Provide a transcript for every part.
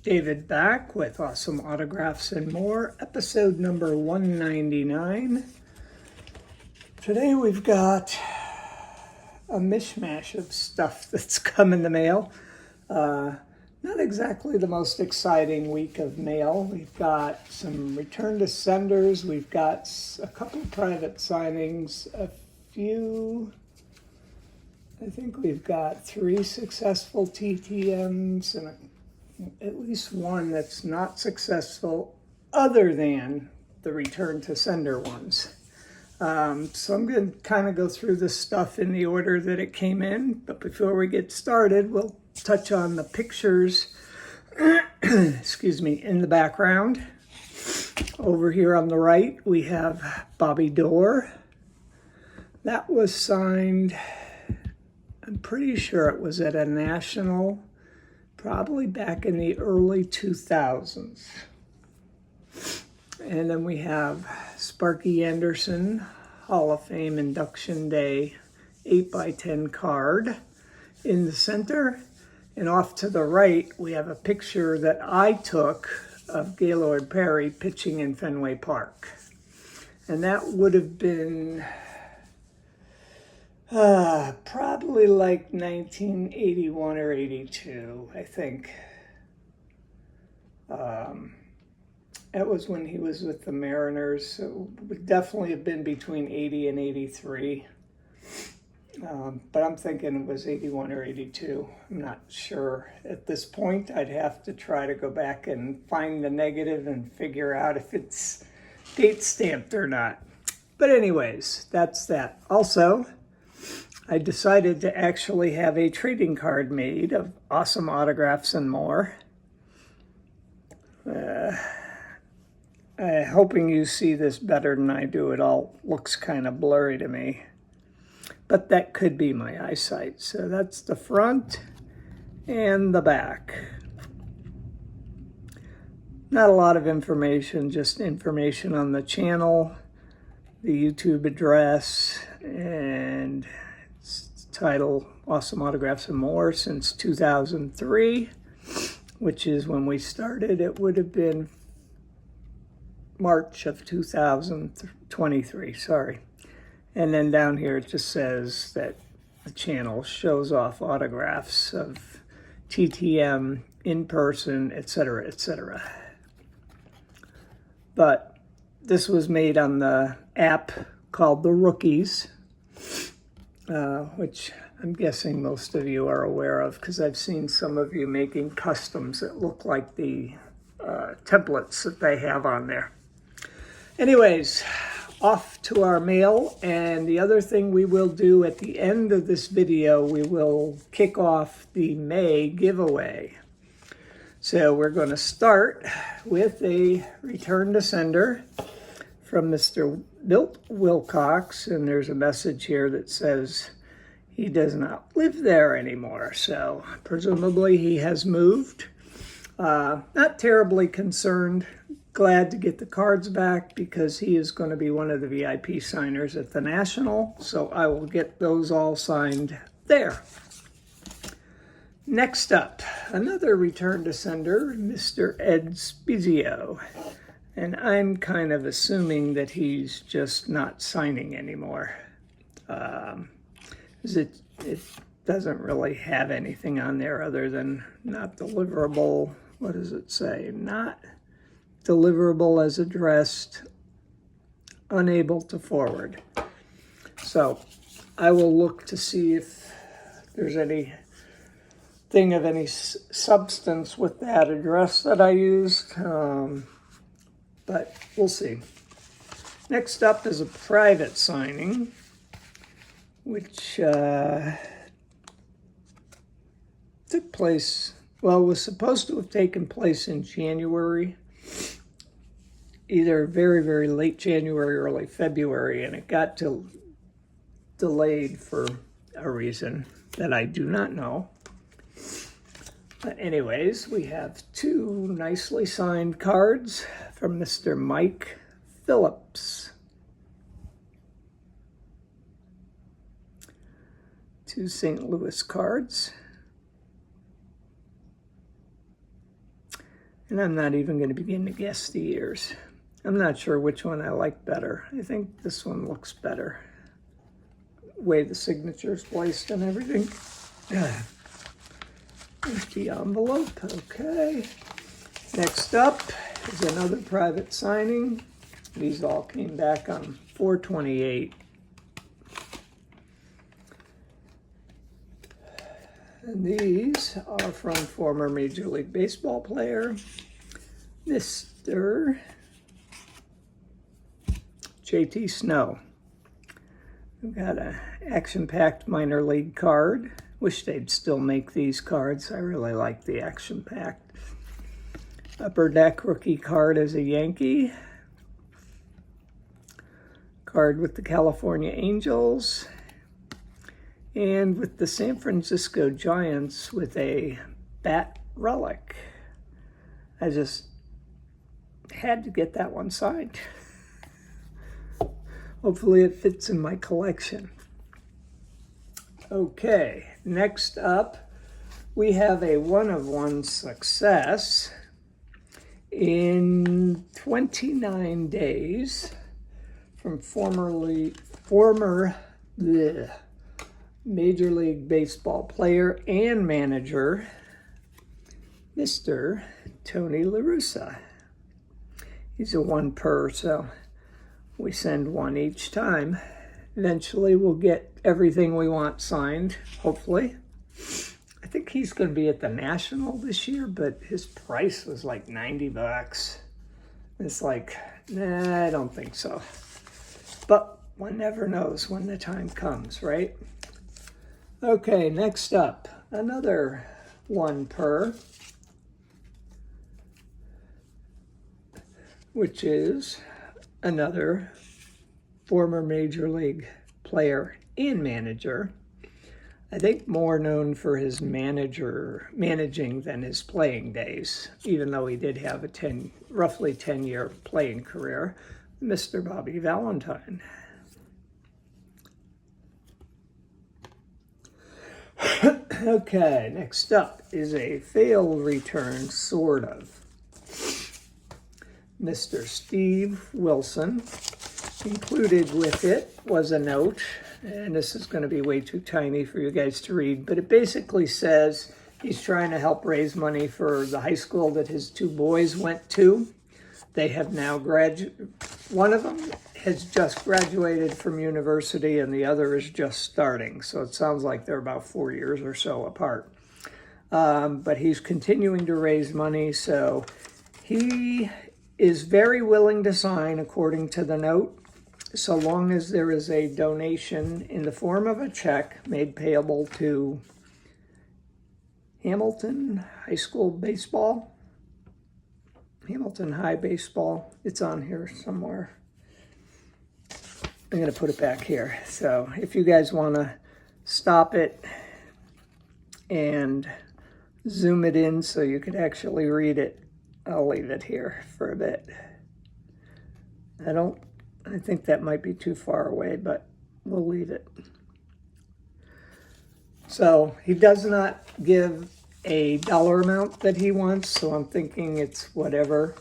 David back with Awesome Autographs and More, episode number 199. Today we've got a mishmash of stuff that's come in the mail. Not exactly the most exciting week of mail. We've got some return to senders. We've got a couple private signings, I think we've got 3 successful TTMs and at least one that's not successful other than the return to sender ones. So I'm going to kind of go through this stuff in the order that it came in. But before we get started, we'll touch on the pictures, excuse me, in the background. Over here on the right, we have Bobby Dorr. That was signed, I'm pretty sure it was at a national, probably back in the early 2000s. And then we have Sparky Anderson, Hall of Fame Induction Day 8x10 card in the center. And off to the right, we have a picture that I took of Gaylord Perry pitching in Fenway Park. And that would have been probably like 1981 or 82, I think. That was when he was with the Mariners, so it would definitely have been between 80 and 83. But I'm thinking it was 81 or 82. I'm not sure. At this point, I'd have to try to go back and find the negative and figure out if it's date stamped or not. But anyways, that's that. Also, I decided to actually have a trading card made of Awesome Autographs and More. Hoping you see this better than I do. It all looks kind of blurry to me. But that could be my eyesight. So that's the front and the back. Not a lot of information, just information on the channel, the YouTube address, and title Awesome Autographs and More since 2003, which is when we started. It would have been March of 2023, sorry. And then down here it just says that the channel shows off autographs of TTM in person, etc., etc. But this was made on the app called The Rookies, which I'm guessing most of you are aware of because I've seen some of you making customs that look like the templates that they have on there. Anyways, off to our mail, and the other thing we will do at the end of this video, we will kick off the May giveaway. So we're going to start with a return to sender from Mr. Milt Wilcox, and there's a message here that says he does not live there anymore, so presumably he has moved. Not terribly concerned. Glad to get the cards back because he is going to be one of the VIP signers at the National, so I will get those all signed there. Next up, another return to sender, Mr. Ed Spiezio. And I'm kind of assuming that he's just not signing anymore. It doesn't really have anything on there other than not deliverable. What does it say? Not deliverable as addressed, unable to forward. So I will look to see if there's anything of any substance with that address that I used, but we'll see. Next up is a private signing, which took place, well, was supposed to have taken place in January, either very, very late January, early February, and it got delayed for a reason that I do not know. But anyways, we have 2 nicely signed cards from Mr. Mike Phillips. 2 St. Louis cards. And I'm not even going to begin to guess the years. I'm not sure which one I like better. I think this one looks better. Way the signature's placed and everything. Empty envelope, okay. Next up is another private signing. These all came back on 4/28. And these are from former Major League Baseball player, Mr. JT Snow. We've got an action-packed minor league card. Wish they'd still make these cards. I really like the action-packed. Upper deck rookie card as a Yankee. Card with the California Angels. And with the San Francisco Giants with a bat relic. I just had to get that one signed. Hopefully it fits in my collection. Okay, next up, we have a one-of-one success. In 29 days from former Major League Baseball player and manager, Mr. Tony LaRussa. He's a one per, so we send one each time. Eventually we'll get everything we want signed, hopefully. I think he's going to be at the National this year, but his price was like $90. It's like, nah, I don't think so. But one never knows when the time comes, right? Okay, next up, another one per, which is another former Major League player and manager. I think more known for his managing than his playing days, even though he did have a roughly 10-year playing career, Mr. Bobby Valentine. Okay, next up is a fail return, sort of. Mr. Steve Wilson. Included with it was a note, and this is going to be way too tiny for you guys to read, but it basically says he's trying to help raise money for the high school that his two boys went to. They have now one of them has just graduated from university and the other is just starting. So it sounds like they're about 4 years or so apart. But he's continuing to raise money, so he is very willing to sign according to the note, so long as there is a donation in the form of a check made payable to Hamilton High School Baseball. Hamilton High Baseball. It's on here somewhere. I'm going to put it back here. So if you guys want to stop it and zoom it in so you could actually read it, I'll leave it here for a bit. I think that might be too far away, but we'll leave it. So he does not give a dollar amount that he wants, so I'm thinking it's whatever,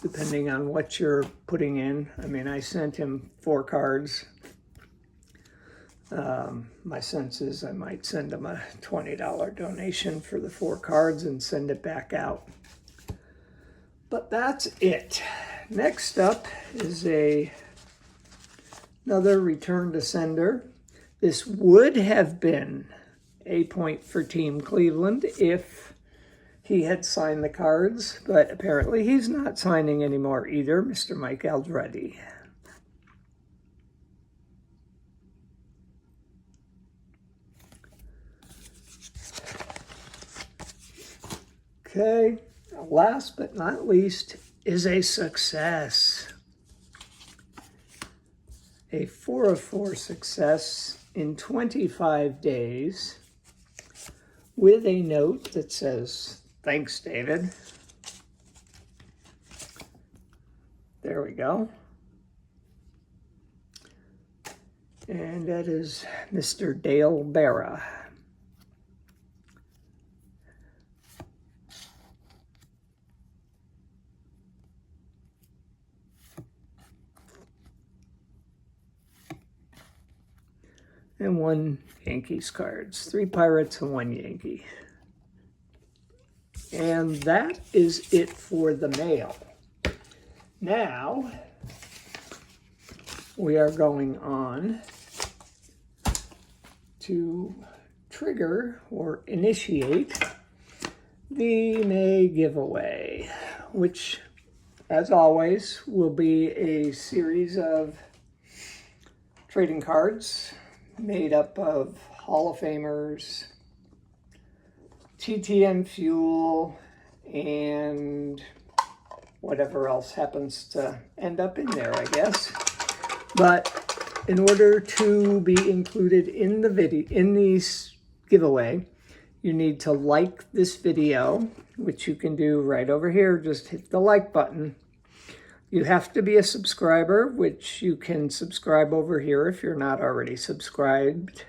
depending on what you're putting in. I mean, I sent him 4 cards. My sense is I might send him a $20 donation for the 4 cards and send it back out. But that's it. Next up is another return to sender. This would have been a point for Team Cleveland if he had signed the cards, but apparently he's not signing anymore either, Mr. Mike Alderney. Okay, last but not least is a success. A 4 of 4 success in 25 days with a note that says, "Thanks, David." There we go. And that is Mr. Dale Berra. and 1 Yankees cards. 3 Pirates and 1 Yankee. And that is it for the mail. Now, we are going on to trigger or initiate the May giveaway, which, as always, will be a series of trading cards made up of Hall of Famers, TTM fuel, and whatever else happens to end up in there, I guess. But in order to be included in the video, in these giveaway, you need to like this video, which you can do right over here. Just hit the like button. You have to be a subscriber, which you can subscribe over here if you're not already subscribed.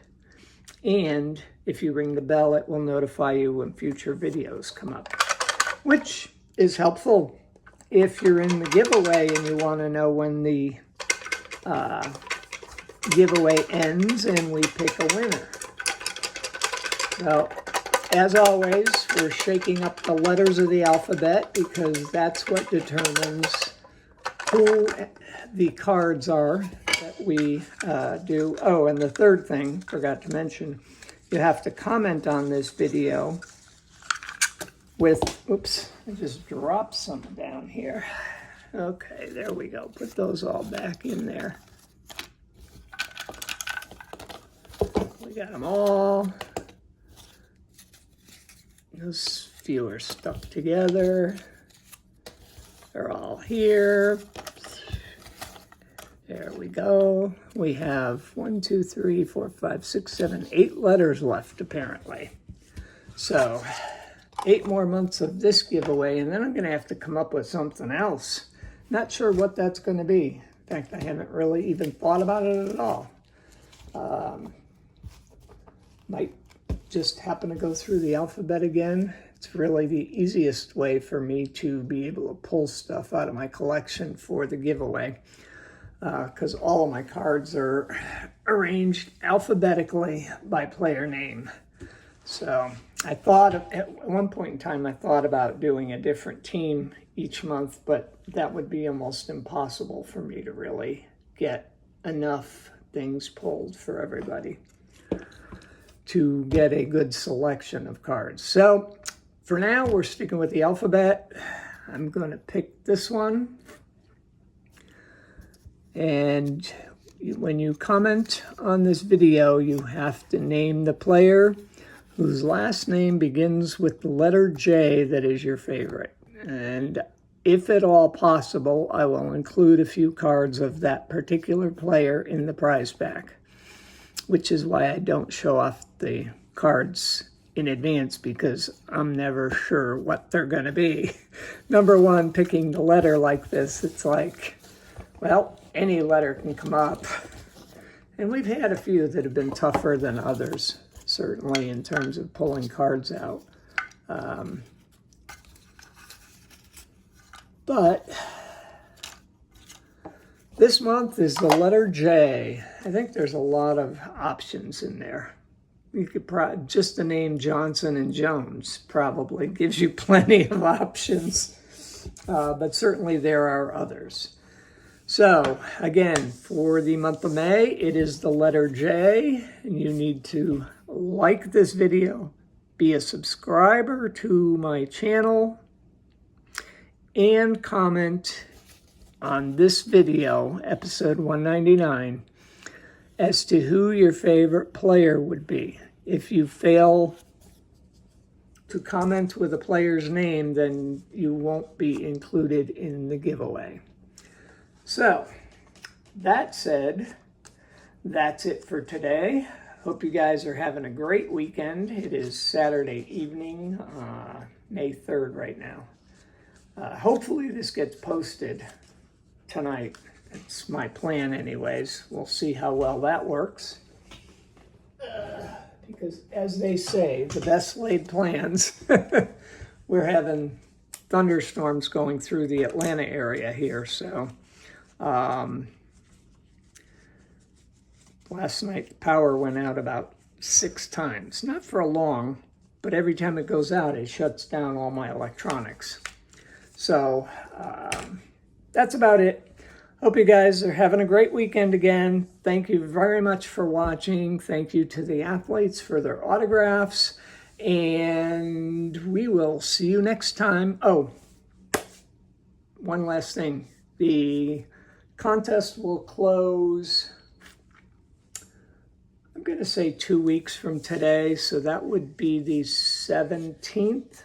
And if you ring the bell, it will notify you when future videos come up, which is helpful if you're in the giveaway and you want to know when the giveaway ends and we pick a winner. So, as always, we're shaking up the letters of the alphabet because that's what determines who the cards are that we do. Oh, and the third thing, forgot to mention, you have to comment on this video with, oops, I just dropped some down here. Okay, there we go. Put those all back in there. We got them all. Those few are stuck together. They're all here. There we go. We have 1, 2, 3, 4, 5, 6, 7, 8 letters left, apparently. So, 8 more months of this giveaway, and then I'm going to have to come up with something else. Not sure what that's going to be. In fact, I haven't really even thought about it at all. Might just happen to go through the alphabet again. It's really the easiest way for me to be able to pull stuff out of my collection for the giveaway, because all of my cards are arranged alphabetically by player name. So I thought at one point in time, I thought about doing a different team each month, but that would be almost impossible for me to really get enough things pulled for everybody to get a good selection of cards. So for now, we're sticking with the alphabet. I'm going to pick this one. And when you comment on this video, you have to name the player whose last name begins with the letter J that is your favorite. And if at all possible, I will include a few cards of that particular player in the prize pack, which is why I don't show off the cards in advance, because I'm never sure what they're going to be. Number one, picking the letter like this, it's like, well, any letter can come up. And we've had a few that have been tougher than others, certainly in terms of pulling cards out. But this month is the letter J. I think there's a lot of options in there. You could probably, just the name Johnson and Jones probably gives you plenty of options, but certainly there are others. So again, for the month of May, it is the letter J, and you need to like this video, be a subscriber to my channel, and comment on this video, episode 199, as to who your favorite player would be. If you fail to comment with a player's name, then you won't be included in the giveaway. So, that said, that's it for today. Hope you guys are having a great weekend. It is Saturday evening, May 3rd right now. Hopefully this gets posted tonight. It's my plan anyways. We'll see how well that works. Because as they say, the best laid plans. We're having thunderstorms going through the Atlanta area here, so Last night the power went out about 6 times. Not for long, but every time it goes out, it shuts down all my electronics. So that's about it. Hope you guys are having a great weekend again. Thank you very much for watching. Thank you to the athletes for their autographs. And we will see you next time. Oh, one last thing. The contest will close, I'm going to say 2 weeks from today. So that would be the 17th.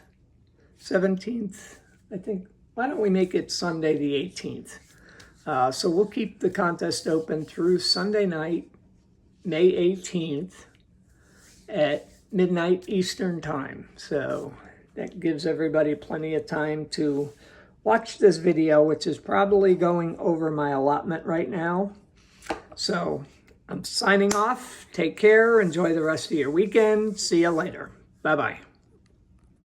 17th, I think. Why don't we make it Sunday the 18th? So we'll keep the contest open through Sunday night, May 18th at midnight Eastern time. So that gives everybody plenty of time to watch this video, which is probably going over my allotment right now. So I'm signing off. Take care. Enjoy the rest of your weekend. See you later. Bye-bye.